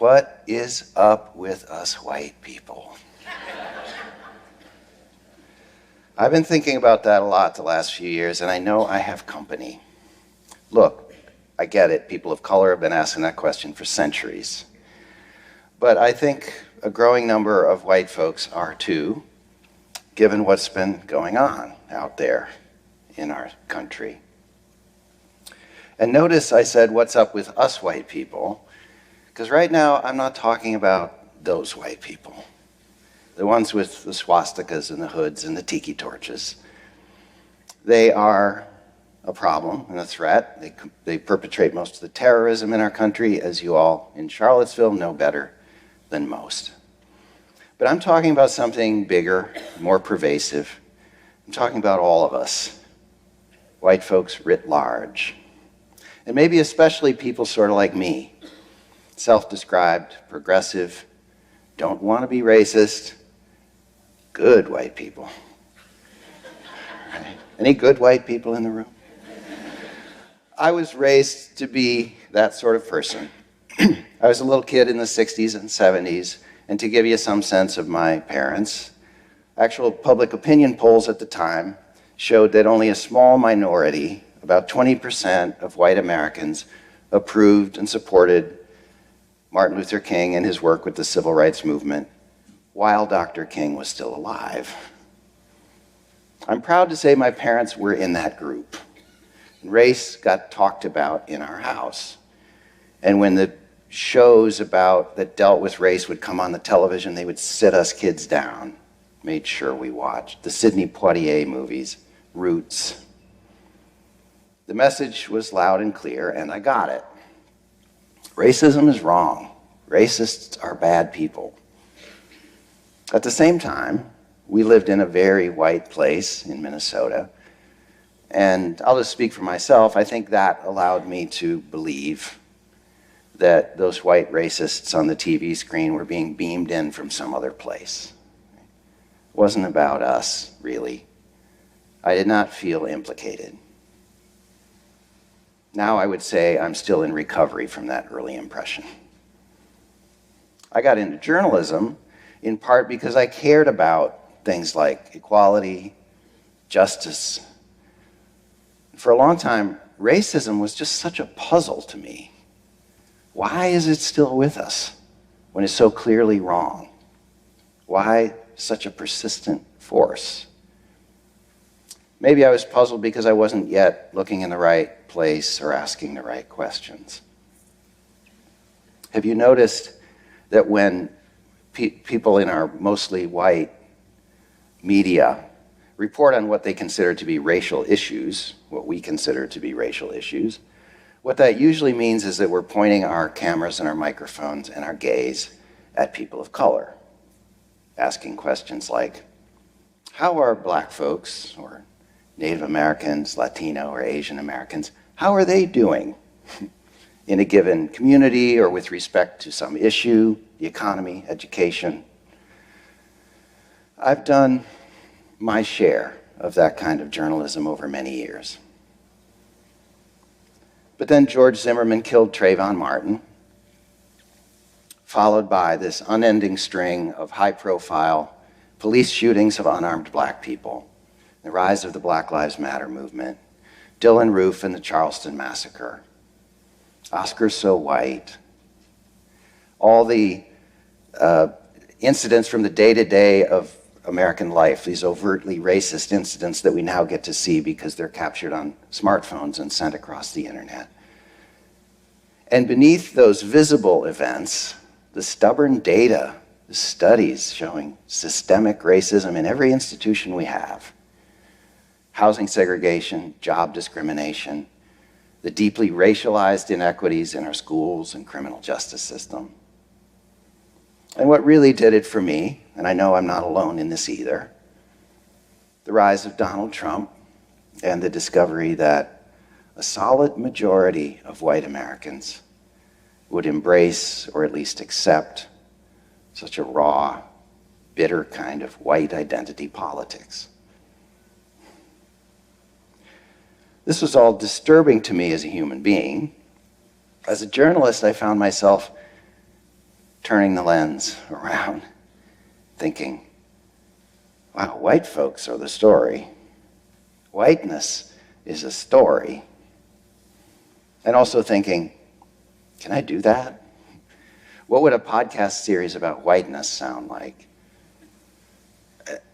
What is up with us white people? I've been thinking about that a lot the last few years, and I know I have company. Look, I get it. People of color have been asking that question for centuries. But I think a growing number of white folks are too, given what's been going on out there in our country. And notice I said, what's up with us white people? Because right now, I'm not talking about those white people. The ones with the swastikas and the hoods and the tiki torches. They are a problem and a threat. They perpetrate most of the terrorism in our country, as you all in Charlottesville know better than most. But I'm talking about something bigger, more pervasive. I'm talking about all of us, white folks writ large. And maybe especially people sort of like me, self-described, progressive, don't want to be racist, good white people. Right? Any good white people in the room? I was raised to be that sort of person. I was a little kid in the 60s and 70s, and to give you some sense of my parents, actual public opinion polls at the time showed that only a small minority, about 20% of white Americans, approved and supported Martin Luther King and his work with the civil rights movement while Dr. King was still alive. I'm proud to say my parents were in that group. Race got talked about in our house. And when the shows that dealt with race would come on the television, they would sit us kids down, made sure we watched. The Sidney Poitier movies, Roots. The message was loud and clear, and I got it. Racism is wrong. Racists are bad people. At the same time, we lived in a very white place in Minnesota, and I'll just speak for myself. I think that allowed me to believe that those white racists on the TV screen were being beamed in from some other place. It wasn't about us, really. I did not feel implicated. Now I would say I'm still in recovery from that early impression. I got into journalism in part because I cared about things like equality, justice. For a long time, racism was just such a puzzle to me. Why is it still with us when it's so clearly wrong? Why such a persistent force? Maybe I was puzzled because I wasn't yet looking in the right place or asking the right questions. Have you noticed that when people in our mostly white media report on what they consider to be racial issues, what we consider to be racial issues, what that usually means is that we're pointing our cameras and our microphones and our gaze at people of color, asking questions like, how are black folks or Native Americans, Latino or Asian Americans, how are they doing in a given community or with respect to some issue, the economy, education? I've done my share of that kind of journalism over many years. But then George Zimmerman killed Trayvon Martin, followed by this unending string of high-profile police shootings of unarmed black people, the rise of the Black Lives Matter movement, Dylan Roof and the Charleston Massacre, Oscar So White, all the incidents from the day-to-day of American life, these overtly racist incidents that we now get to see because they're captured on smartphones and sent across the internet. And beneath those visible events, the stubborn data, the studies showing systemic racism in every institution we have, housing segregation, job discrimination, the deeply racialized inequities in our schools and criminal justice system. And what really did it for me, and I know I'm not alone in this either, the rise of Donald Trump and the discovery that a solid majority of white Americans would embrace or at least accept such a raw, bitter kind of white identity politics. This was all disturbing to me as a human being. As a journalist, I found myself turning the lens around, thinking, wow, white folks are the story. Whiteness is a story. And also thinking, can I do that? What would a podcast series about whiteness sound like?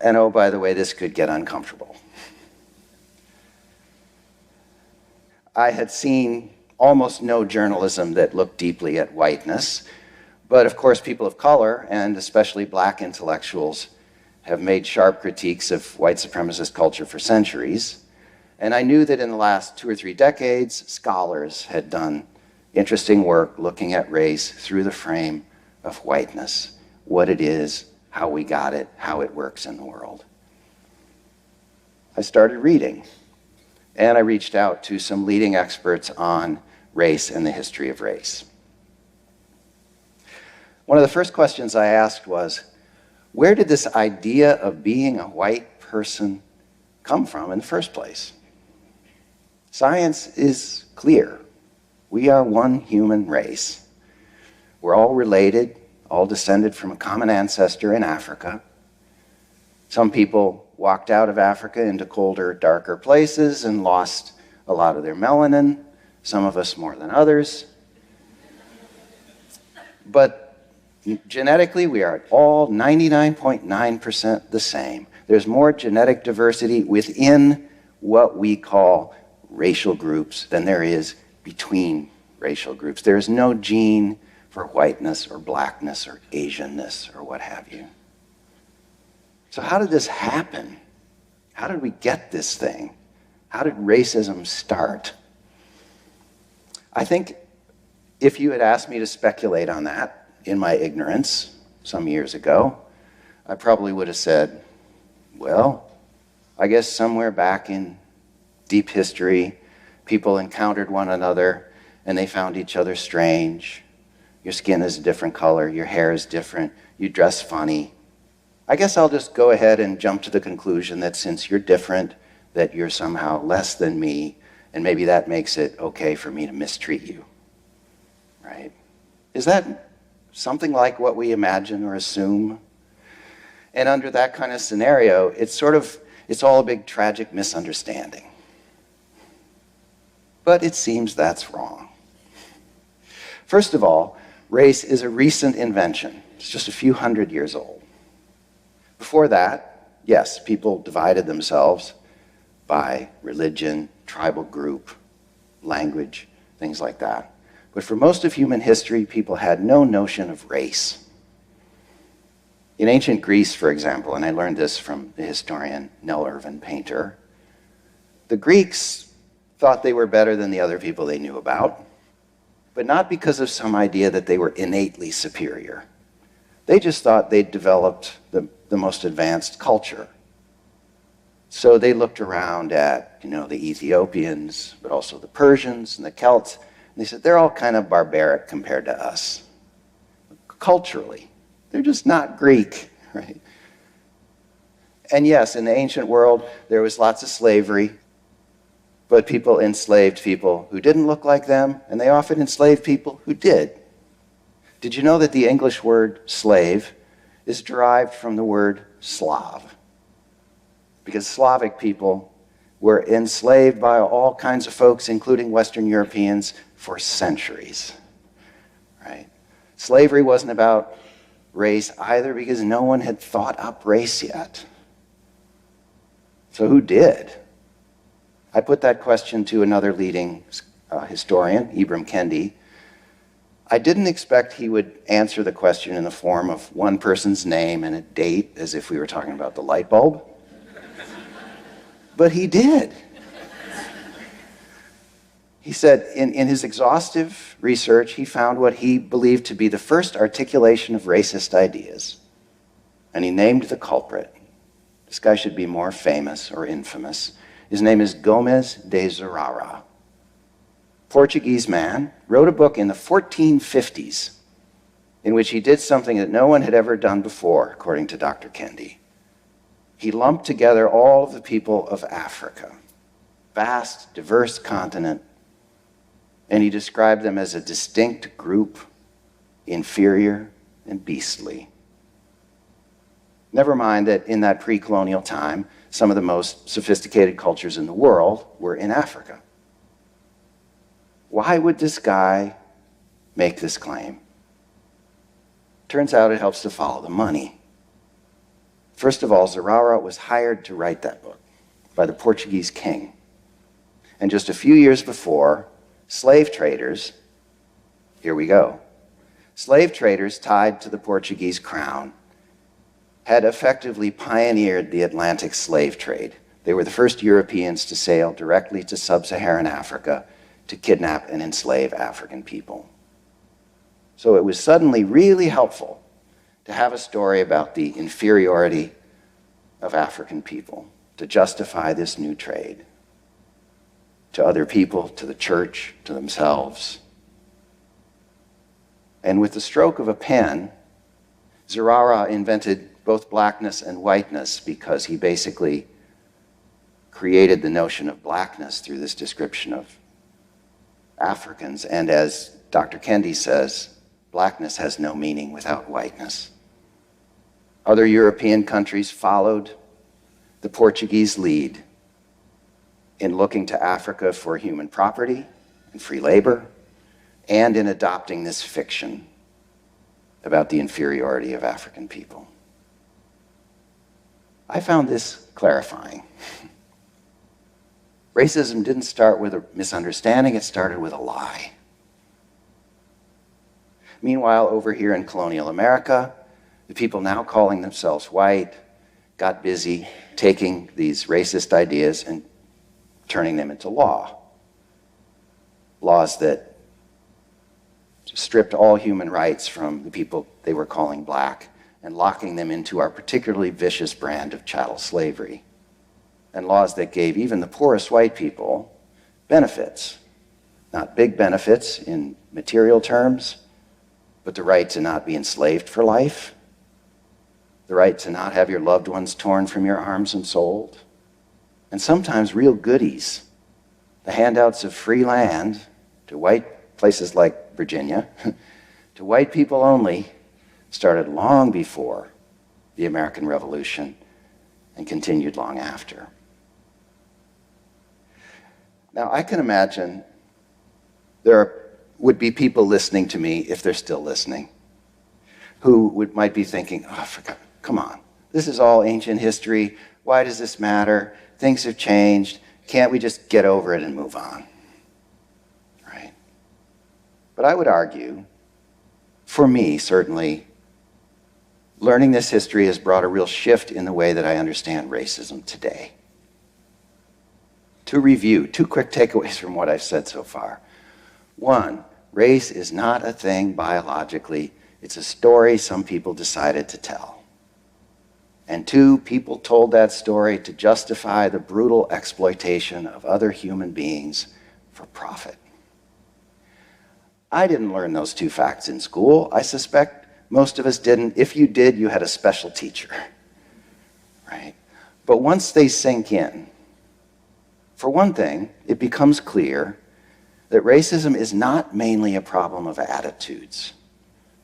And oh, by the way, this could get uncomfortable. I had seen almost no journalism that looked deeply at whiteness, but of course people of color, and especially black intellectuals, have made sharp critiques of white supremacist culture for centuries. And I knew that in the last 2 or 3 decades, scholars had done interesting work looking at race through the frame of whiteness, what it is, how we got it, how it works in the world. I started reading, and I reached out to some leading experts on race and the history of race. One of the first questions I asked was, where did this idea of being a white person come from in the first place? Science is clear. We are one human race. We're all related, all descended from a common ancestor in Africa. Some people walked out of Africa into colder, darker places and lost a lot of their melanin, some of us more than others. But genetically, we are all 99.9% the same. There's more genetic diversity within what we call racial groups than there is between racial groups. There is no gene for whiteness or blackness or Asianness or what have you. So how did this happen? How did we get this thing? How did racism start? I think if you had asked me to speculate on that in my ignorance some years ago, I probably would have said, well, I guess somewhere back in deep history, people encountered one another and they found each other strange. Your skin is a different color, your hair is different, you dress funny. I guess I'll just go ahead and jump to the conclusion that since you're different, that you're somehow less than me, and maybe that makes it okay for me to mistreat you, right? Is that something like what we imagine or assume? And under that kind of scenario, it's all a big tragic misunderstanding. But it seems that's wrong. First of all, race is a recent invention. It's just a few hundred years old. Before that, yes, people divided themselves by religion, tribal group, language, things like that. But for most of human history, people had no notion of race. In ancient Greece, for example, and I learned this from the historian Nell Irvin Painter, the Greeks thought they were better than the other people they knew about, but not because of some idea that they were innately superior. They just thought they'd developed the most advanced culture. So they looked around at, the Ethiopians, but also the Persians and the Celts, and they said, they're all kind of barbaric compared to us. Culturally, they're just not Greek, right? And yes, in the ancient world, there was lots of slavery, but people enslaved people who didn't look like them, and they often enslaved people who did. Did you know that the English word slave is derived from the word Slav? Because Slavic people were enslaved by all kinds of folks, including Western Europeans, for centuries, right? Slavery wasn't about race either, because no one had thought up race yet. So who did? I put that question to another leading historian, Ibram Kendi. I didn't expect he would answer the question in the form of one person's name and a date, as if we were talking about the light bulb. But he did. He said in his exhaustive research, he found what he believed to be the first articulation of racist ideas. And he named the culprit. This guy should be more famous or infamous. His name is Gomes de Zurara. Portuguese man, wrote a book in the 1450s in which he did something that no one had ever done before, according to Dr. Kendi. He lumped together all of the people of Africa, vast, diverse continent, and he described them as a distinct group, inferior, and beastly. Never mind that in that pre-colonial time, some of the most sophisticated cultures in the world were in Africa. Why would this guy make this claim? Turns out it helps to follow the money. First of all, Zurara was hired to write that book by the Portuguese king. And just a few years before, slave traders, here we go, slave traders tied to the Portuguese crown had effectively pioneered the Atlantic slave trade. They were the first Europeans to sail directly to sub-Saharan Africa to kidnap and enslave African people. So it was suddenly really helpful to have a story about the inferiority of African people to justify this new trade to other people, to the church, to themselves. And with the stroke of a pen, Zurara invented both blackness and whiteness because he basically created the notion of blackness through this description of Africans. And as Dr. Kendi says, blackness has no meaning without whiteness. Other European countries followed the Portuguese lead in looking to Africa for human property and free labor, and in adopting this fiction about the inferiority of African people. I found this clarifying. Racism didn't start with a misunderstanding, it started with a lie. Meanwhile, over here in colonial America, the people now calling themselves white got busy taking these racist ideas and turning them into law. Laws that stripped all human rights from the people they were calling black and locking them into our particularly vicious brand of chattel slavery. And laws that gave even the poorest white people benefits. Not big benefits in material terms, but the right to not be enslaved for life, the right to not have your loved ones torn from your arms and sold, and sometimes real goodies, the handouts of free land to white places like Virginia, to white people only, started long before the American Revolution and continued long after. Now, I can imagine would be people listening to me, if they're still listening, who might be thinking, oh, come on, this is all ancient history. Why does this matter? Things have changed. Can't we just get over it and move on? Right? But I would argue, for me, certainly, learning this history has brought a real shift in the way that I understand racism today. To review, 2 quick takeaways from what I've said so far. 1, race is not a thing biologically. It's a story some people decided to tell. And 2, people told that story to justify the brutal exploitation of other human beings for profit. I didn't learn those 2 facts in school. I suspect most of us didn't. If you did, you had a special teacher, right? But once they sink in, for one thing, it becomes clear that racism is not mainly a problem of attitudes,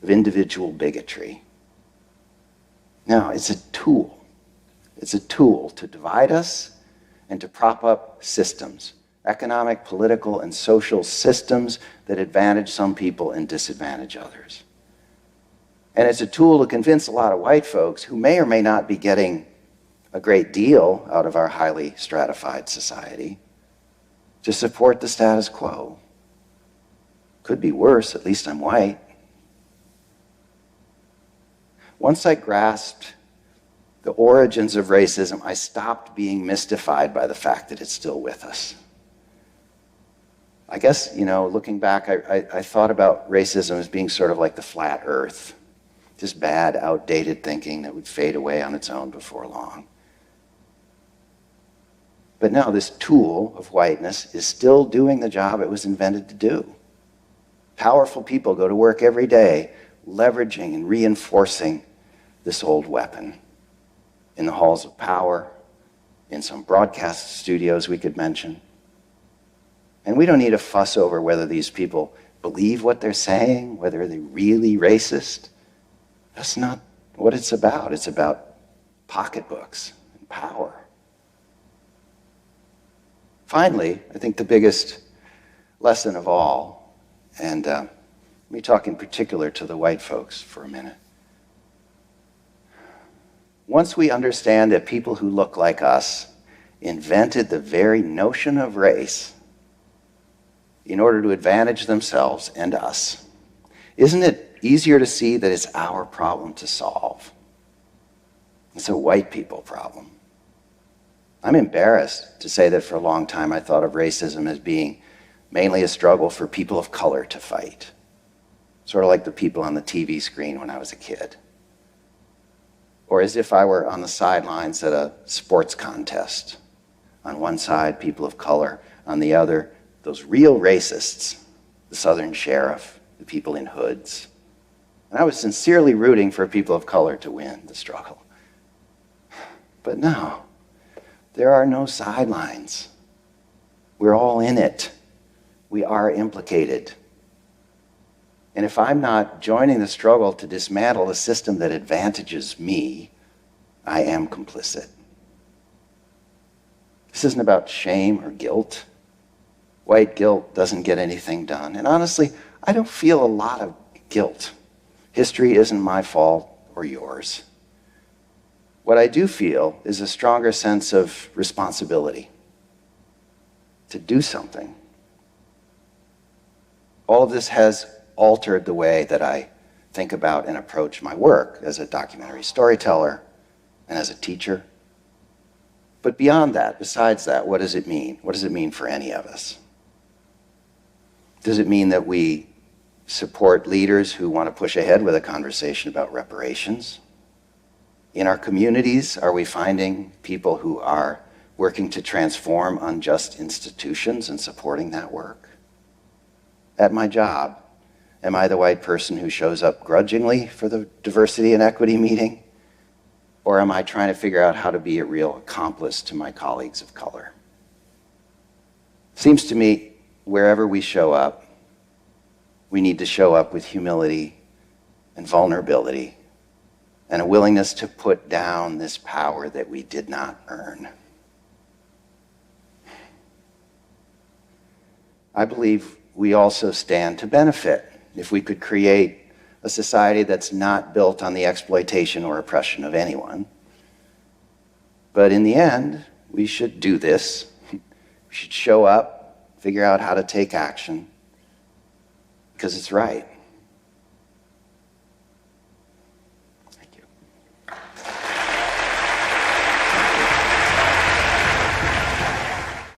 of individual bigotry. No, it's a tool. It's a tool to divide us and to prop up systems, economic, political, and social systems that advantage some people and disadvantage others. And it's a tool to convince a lot of white folks who may or may not be getting a great deal out of our highly stratified society to support the status quo. Could be worse, at least I'm white. Once I grasped the origins of racism, I stopped being mystified by the fact that it's still with us. I guess, looking back, I thought about racism as being sort of like the flat earth, just bad, outdated thinking that would fade away on its own before long. But now this tool of whiteness is still doing the job it was invented to do. Powerful people go to work every day leveraging and reinforcing this old weapon in the halls of power, in some broadcast studios we could mention. And we don't need to fuss over whether these people believe what they're saying, whether they're really racist. That's not what it's about. It's about pocketbooks and power. Finally, I think the biggest lesson of all, and let me talk in particular to the white folks for a minute. Once we understand that people who look like us invented the very notion of race in order to advantage themselves and us, isn't it easier to see that it's our problem to solve? It's a white people problem. I'm embarrassed to say that for a long time I thought of racism as being mainly a struggle for people of color to fight, sort of like the people on the TV screen when I was a kid. Or as if I were on the sidelines at a sports contest. On one side, people of color. On the other, those real racists, the Southern sheriff, the people in hoods. And I was sincerely rooting for people of color to win the struggle. But no, there are no sidelines. We're all in it. We are implicated. And if I'm not joining the struggle to dismantle a system that advantages me, I am complicit. This isn't about shame or guilt. White guilt doesn't get anything done. And honestly, I don't feel a lot of guilt. History isn't my fault or yours. What I do feel is a stronger sense of responsibility to do something. All of this has altered the way that I think about and approach my work as a documentary storyteller and as a teacher. But beyond that, besides that, what does it mean? What does it mean for any of us? Does it mean that we support leaders who want to push ahead with a conversation about reparations? In our communities, are we finding people who are working to transform unjust institutions and supporting that work? At my job, am I the white person who shows up grudgingly for the diversity and equity meeting? Or am I trying to figure out how to be a real accomplice to my colleagues of color? Seems to me, wherever we show up, we need to show up with humility and vulnerability and a willingness to put down this power that we did not earn. I believe we also stand to benefit if we could create a society that's not built on the exploitation or oppression of anyone. But in the end, we should do this. We should show up, figure out how to take action, because it's right.